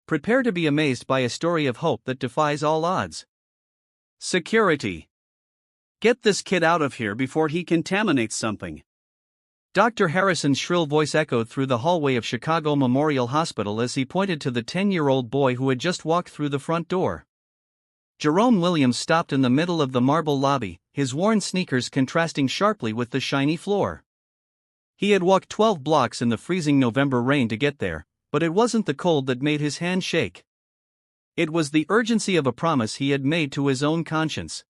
Prepare to be amazed by a story of hope that defies all odds. Security. Get this kid out of here before he contaminates something. Dr. Harrison's shrill voice echoed through the hallway of Chicago Memorial Hospital as he pointed to the 10-year-old boy who had just walked through the front door. Jerome Williams stopped in the middle of the marble lobby, his worn sneakers contrasting sharply with the shiny floor. He had walked 12 blocks in the freezing November rain to get there, but it wasn't the cold that made his hand shake. It was the urgency of a promise he had made to his own conscience.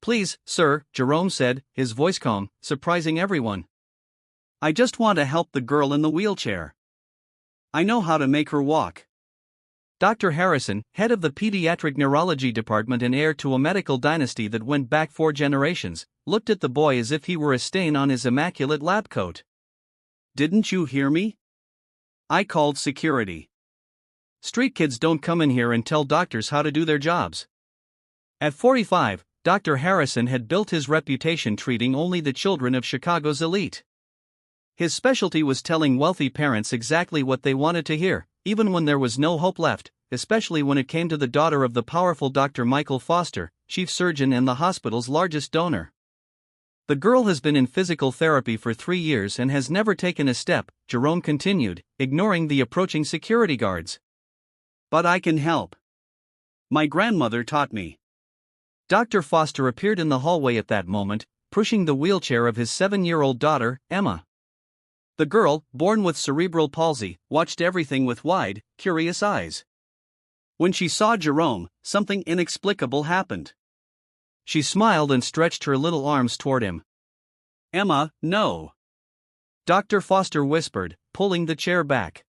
"Please, sir," Jerome said, his voice calm, surprising everyone. "I just want to help the girl in the wheelchair. I know how to make her walk." Dr. Harrison, head of the pediatric neurology department and heir to a medical dynasty that went back 4 generations, looked at the boy as if he were a stain on his immaculate lab coat. "Didn't you hear me? I called security. Street kids don't come in here and tell doctors how to do their jobs." At 45, Dr. Harrison had built his reputation treating only the children of Chicago's elite. His specialty was telling wealthy parents exactly what they wanted to hear, even when there was no hope left, especially when it came to the daughter of the powerful Dr. Michael Foster, chief surgeon and the hospital's largest donor. "The girl has been in physical therapy for 3 years and has never taken a step," Jerome continued, ignoring the approaching security guards. "But I can help. My grandmother taught me." Dr. Foster appeared in the hallway at that moment, pushing the wheelchair of his 7-year-old daughter, Emma. The girl, born with cerebral palsy, watched everything with wide, curious eyes. When she saw Jerome, something inexplicable happened. She smiled and stretched her little arms toward him. "Emma, no," Dr. Foster whispered, pulling the chair back.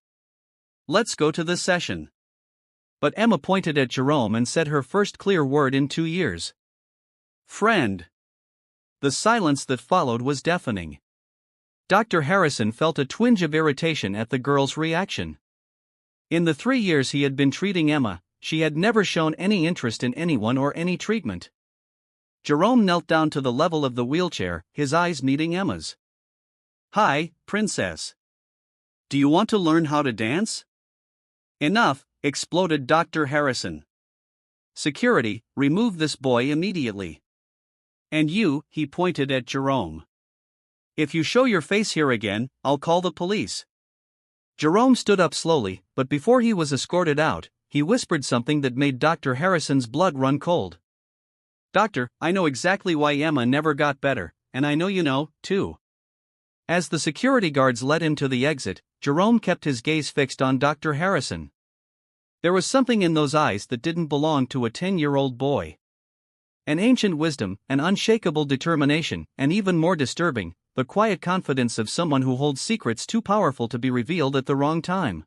"Let's go to the session." But Emma pointed at Jerome and said her first clear word in 2 years. "Friend." The silence that followed was deafening. Dr. Harrison felt a twinge of irritation at the girl's reaction. In the 3 years he had been treating Emma, she had never shown any interest in anyone or any treatment. Jerome knelt down to the level of the wheelchair, his eyes meeting Emma's. "Hi, princess. Do you want to learn how to dance?" "Enough," exploded Dr. Harrison. "Security, remove this boy immediately. And you," he pointed at Jerome. "If you show your face here again, I'll call the police." Jerome stood up slowly, but before he was escorted out, he whispered something that made Dr. Harrison's blood run cold. "Doctor, I know exactly why Emma never got better, and I know you know, too." As the security guards led him to the exit, Jerome kept his gaze fixed on Dr. Harrison. There was something in those eyes that didn't belong to a 10-year-old boy. An ancient wisdom, an unshakable determination, and even more disturbing, the quiet confidence of someone who holds secrets too powerful to be revealed at the wrong time.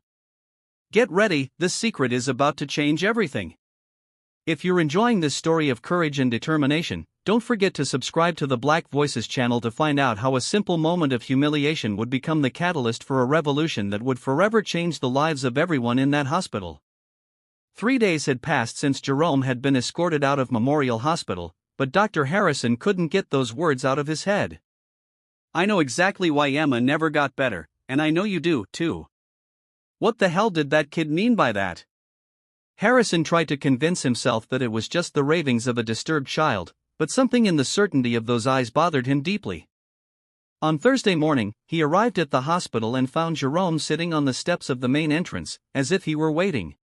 Get ready, this secret is about to change everything. If you're enjoying this story of courage and determination, don't forget to subscribe to the Black Voices channel to find out how a simple moment of humiliation would become the catalyst for a revolution that would forever change the lives of everyone in that hospital. 3 days had passed since Jerome had been escorted out of Memorial Hospital, but Dr. Harrison couldn't get those words out of his head. "I know exactly why Emma never got better, and I know you do, too." What the hell did that kid mean by that? Harrison tried to convince himself that it was just the ravings of a disturbed child, but something in the certainty of those eyes bothered him deeply. On Thursday morning, he arrived at the hospital and found Jerome sitting on the steps of the main entrance, as if he were waiting.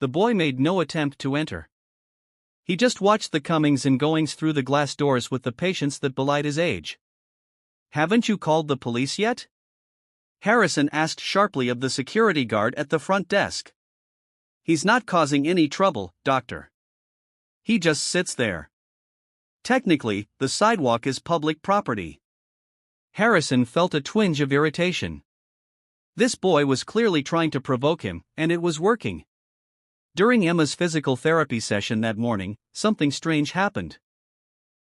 The boy made no attempt to enter. He just watched the comings and goings through the glass doors with the patience that belied his age. "Haven't you called the police yet?" Harrison asked sharply of the security guard at the front desk. "He's not causing any trouble, doctor. He just sits there. Technically, the sidewalk is public property." Harrison felt a twinge of irritation. This boy was clearly trying to provoke him, and it was working. During Emma's physical therapy session that morning, something strange happened.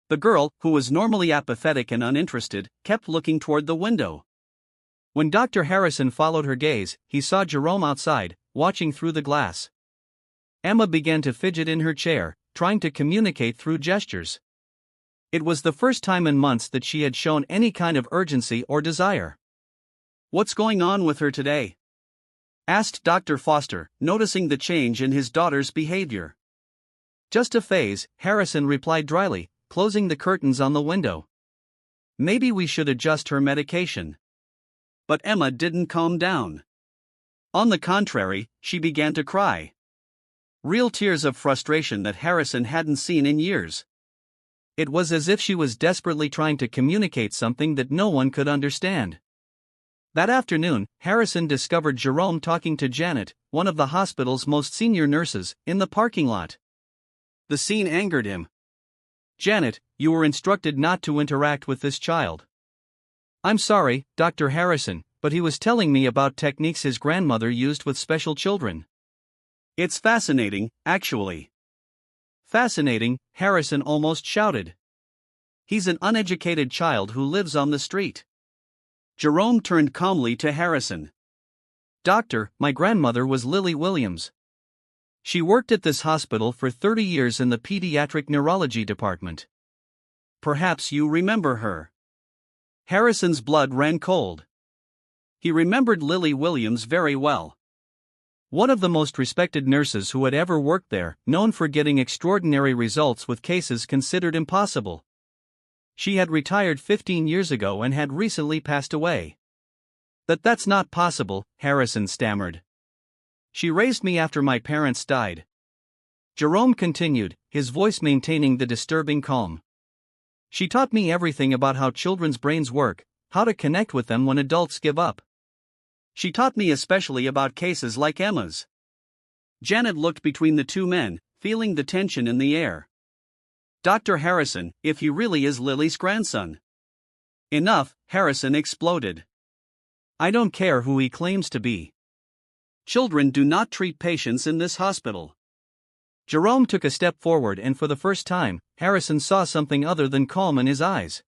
The girl, who was normally apathetic and uninterested, kept looking toward the window. When Dr. Harrison followed her gaze, he saw Jerome outside, watching through the glass. Emma began to fidget in her chair, trying to communicate through gestures. It was the first time in months that she had shown any kind of urgency or desire. "What's going on with her today?" asked Dr. Foster, noticing the change in his daughter's behavior. Just a phase, Harrison replied dryly, closing the curtains on the window. Maybe we should adjust her medication. But Emma didn't calm down. On the contrary, she began to cry. Real tears of frustration that Harrison hadn't seen in years. It was as if she was desperately trying to communicate something that no one could understand. That afternoon, Harrison discovered Jerome talking to Janet, one of the hospital's most senior nurses, in the parking lot. The scene angered him. "Janet, you were instructed not to interact with this child." "I'm sorry, Dr. Harrison, but he was telling me about techniques his grandmother used with special children." "It's fascinating, actually." "Fascinating," Harrison almost shouted. "He's an uneducated child who lives on the street." Jerome turned calmly to Harrison. "Doctor, my grandmother was Lily Williams. She worked at this hospital for 30 years in the pediatric neurology department. Perhaps you remember her." Harrison's blood ran cold. He remembered Lily Williams very well. One of the most respected nurses who had ever worked there, known for getting extraordinary results with cases considered impossible. She had retired 15 years ago and had recently passed away. That's not possible," Harrison stammered. "She raised me after my parents died." Jerome continued, his voice maintaining the disturbing calm. "She taught me everything about how children's brains work, how to connect with them when adults give up. She taught me especially about cases like Emma's." Janet looked between the two men, feeling the tension in the air. "Dr. Harrison, if he really is Lily's grandson." "Enough," Harrison exploded. "I don't care who he claims to be. Children do not treat patients in this hospital." Jerome took a step forward, and for the first time, Harrison saw something other than calm in his eyes.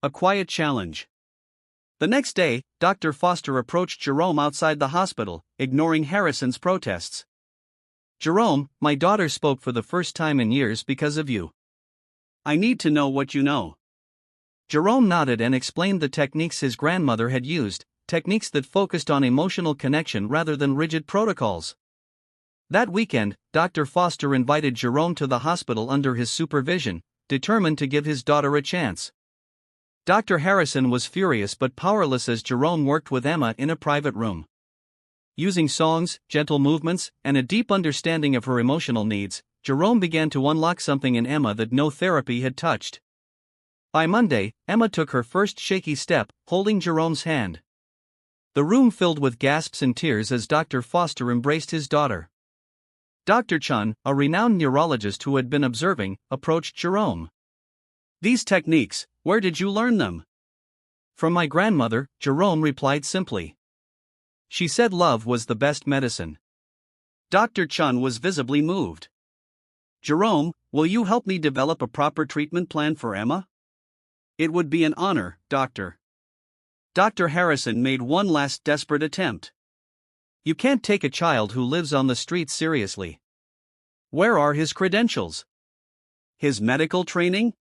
A quiet challenge. The next day, Dr. Foster approached Jerome outside the hospital, ignoring Harrison's protests. "Jerome, my daughter spoke for the first time in years because of you. I need to know what you know." Jerome nodded and explained the techniques his grandmother had used, techniques that focused on emotional connection rather than rigid protocols. That weekend, Dr. Foster invited Jerome to the hospital under his supervision, determined to give his daughter a chance. Dr. Harrison was furious but powerless as Jerome worked with Emma in a private room. Using songs, gentle movements, and a deep understanding of her emotional needs, Jerome began to unlock something in Emma that no therapy had touched. By Monday, Emma took her first shaky step, holding Jerome's hand. The room filled with gasps and tears as Dr. Foster embraced his daughter. Dr. Chun, a renowned neurologist who had been observing, approached Jerome. "These techniques, where did you learn them?" "From my grandmother," Jerome replied simply. "She said love was the best medicine." Dr. Chun was visibly moved. "Jerome, will you help me develop a proper treatment plan for Emma?" "It would be an honor, Doctor." Dr. Harrison made one last desperate attempt. "You can't take a child who lives on the street seriously. Where are his credentials? His medical training?"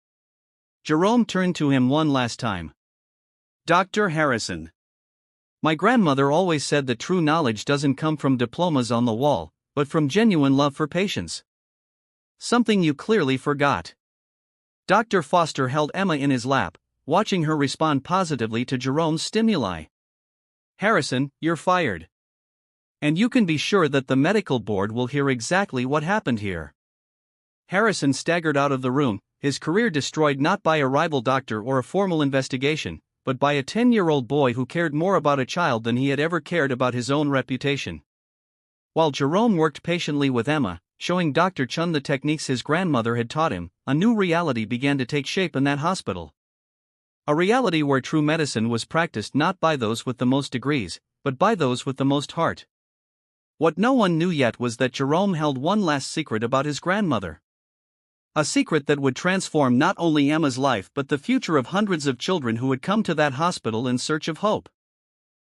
Jerome turned to him one last time. "Dr. Harrison. My grandmother always said that true knowledge doesn't come from diplomas on the wall, but from genuine love for patients. Something you clearly forgot." Dr. Foster held Emma in his lap, watching her respond positively to Jerome's stimuli. "Harrison, you're fired. And you can be sure that the medical board will hear exactly what happened here." Harrison staggered out of the room, his career destroyed not by a rival doctor or a formal investigation, but by a 10-year-old boy who cared more about a child than he had ever cared about his own reputation. While Jerome worked patiently with Emma, showing Dr. Chun the techniques his grandmother had taught him, a new reality began to take shape in that hospital. A reality where true medicine was practiced not by those with the most degrees, but by those with the most heart. What no one knew yet was that Jerome held one last secret about his grandmother. A secret that would transform not only Emma's life but the future of hundreds of children who had come to that hospital in search of hope.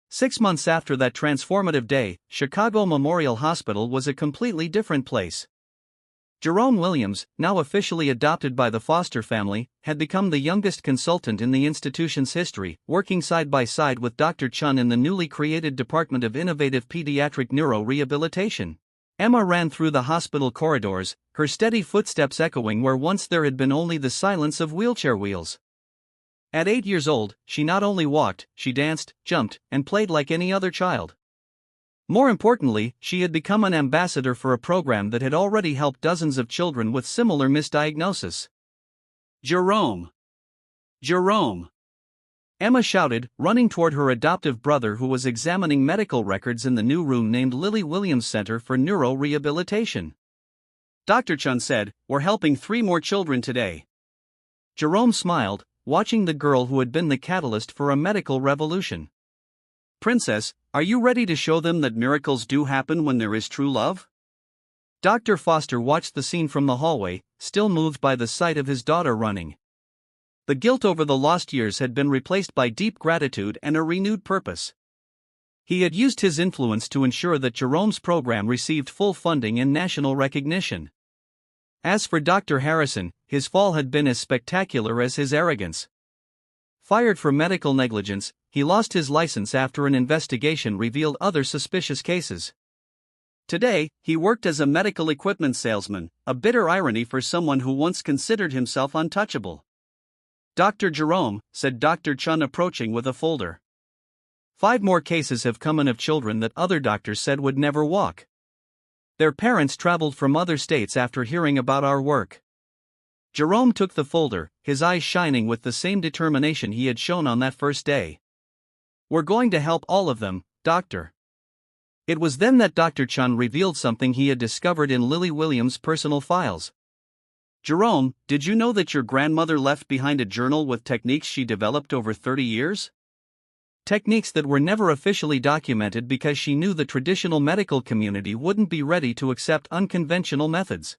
6 months after that transformative day, Chicago Memorial Hospital was a completely different place. Jerome Williams, now officially adopted by the Foster family, had become the youngest consultant in the institution's history, working side by side with Dr. Chun in the newly created Department of Innovative Pediatric Neuro-Rehabilitation. Emma ran through the hospital corridors, her steady footsteps echoing where once there had been only the silence of wheelchair wheels. At 8 years old, she not only walked, she danced, jumped, and played like any other child. More importantly, she had become an ambassador for a program that had already helped dozens of children with similar misdiagnosis. Jerome! Jerome! Emma shouted, running toward her adoptive brother who was examining medical records in the new room named Lily Williams Center for Neuro-Rehabilitation. Dr. Chun said, "We're helping 3 more children today." Jerome smiled, watching the girl who had been the catalyst for a medical revolution. "Princess, are you ready to show them that miracles do happen when there is true love?" Dr. Foster watched the scene from the hallway, still moved by the sight of his daughter running. The guilt over the lost years had been replaced by deep gratitude and a renewed purpose. He had used his influence to ensure that Jerome's program received full funding and national recognition. As for Dr. Harrison, his fall had been as spectacular as his arrogance. Fired for medical negligence, he lost his license after an investigation revealed other suspicious cases. Today, he worked as a medical equipment salesman, a bitter irony for someone who once considered himself untouchable. "Dr. Jerome," said Dr. Chun approaching with a folder. 5 more cases have come in of children that other doctors said would never walk. Their parents traveled from other states after hearing about our work. Jerome took the folder, his eyes shining with the same determination he had shown on that first day. "We're going to help all of them, Doctor." It was then that Dr. Chun revealed something he had discovered in Lily Williams' personal files. "Jerome, did you know that your grandmother left behind a journal with techniques she developed over 30 years? Techniques that were never officially documented because she knew the traditional medical community wouldn't be ready to accept unconventional methods."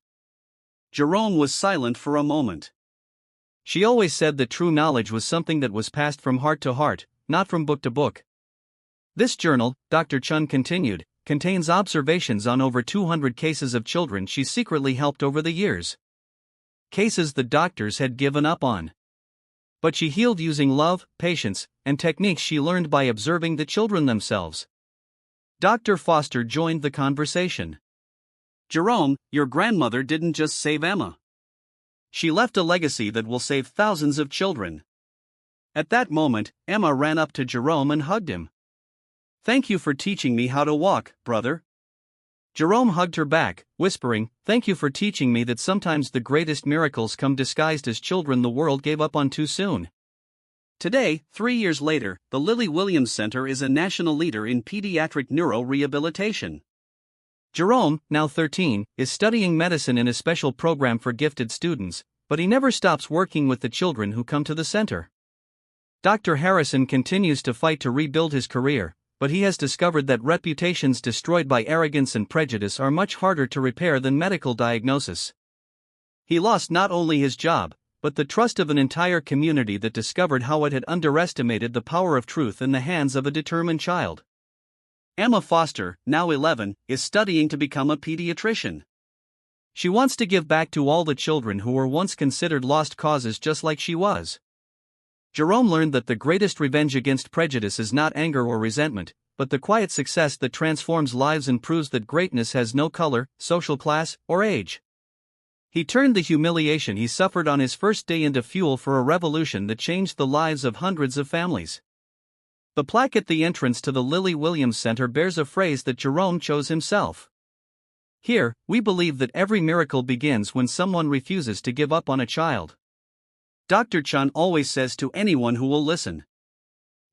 Jerome was silent for a moment. "She always said that true knowledge was something that was passed from heart to heart, not from book to book. This journal," Dr. Chun continued, "contains observations on over 200 cases of children she secretly helped over the years. Cases the doctors had given up on. But she healed using love, patience, and techniques she learned by observing the children themselves." Dr. Foster joined the conversation. "Jerome, your grandmother didn't just save Emma. She left a legacy that will save thousands of children." At that moment, Emma ran up to Jerome and hugged him. "Thank you for teaching me how to walk, brother." Jerome hugged her back, whispering, "Thank you for teaching me that sometimes the greatest miracles come disguised as children the world gave up on too soon." Today, 3 years later, the Lily Williams Center is a national leader in pediatric neuro-rehabilitation. Jerome, now 13, is studying medicine in a special program for gifted students, but he never stops working with the children who come to the center. Dr. Harrison continues to fight to rebuild his career, but he has discovered that reputations destroyed by arrogance and prejudice are much harder to repair than medical diagnosis. He lost not only his job, but the trust of an entire community that discovered how it had underestimated the power of truth in the hands of a determined child. Emma Foster, now 11, is studying to become a pediatrician. She wants to give back to all the children who were once considered lost causes just like she was. Jerome learned that the greatest revenge against prejudice is not anger or resentment, but the quiet success that transforms lives and proves that greatness has no color, social class, or age. He turned the humiliation he suffered on his first day into fuel for a revolution that changed the lives of hundreds of families. The plaque at the entrance to the Lily Williams Center bears a phrase that Jerome chose himself. "Here, we believe that every miracle begins when someone refuses to give up on a child." Dr. Chun always says to anyone who will listen.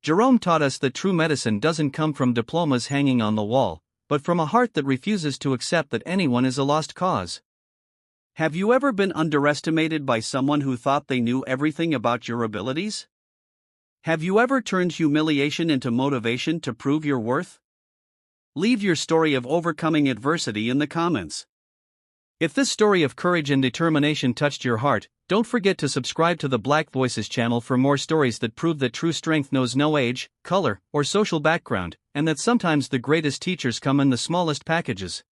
Jerome taught us that true medicine doesn't come from diplomas hanging on the wall, but from a heart that refuses to accept that anyone is a lost cause. Have you ever been underestimated by someone who thought they knew everything about your abilities? Have you ever turned humiliation into motivation to prove your worth? Leave your story of overcoming adversity in the comments. If this story of courage and determination touched your heart, don't forget to subscribe to the Black Voices channel for more stories that prove that true strength knows no age, color, or social background, and that sometimes the greatest teachers come in the smallest packages.